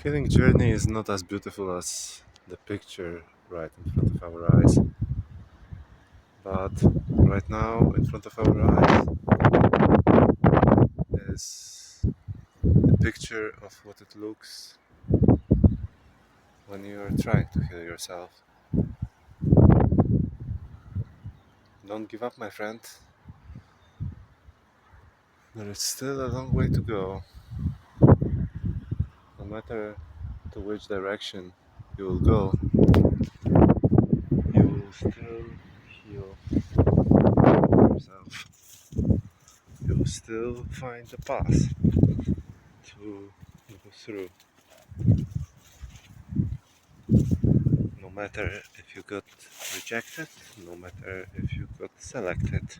Healing journey is not as beautiful as the picture right in front of our eyes, but right now in front of our eyes is the picture of what it looks when you are trying to heal yourself. Don't give up, my friend. There is still a long way to go. No matter to which direction you will go, you will still heal yourself. You will still find the path to go through. No matter if you got rejected, no matter if you got selected,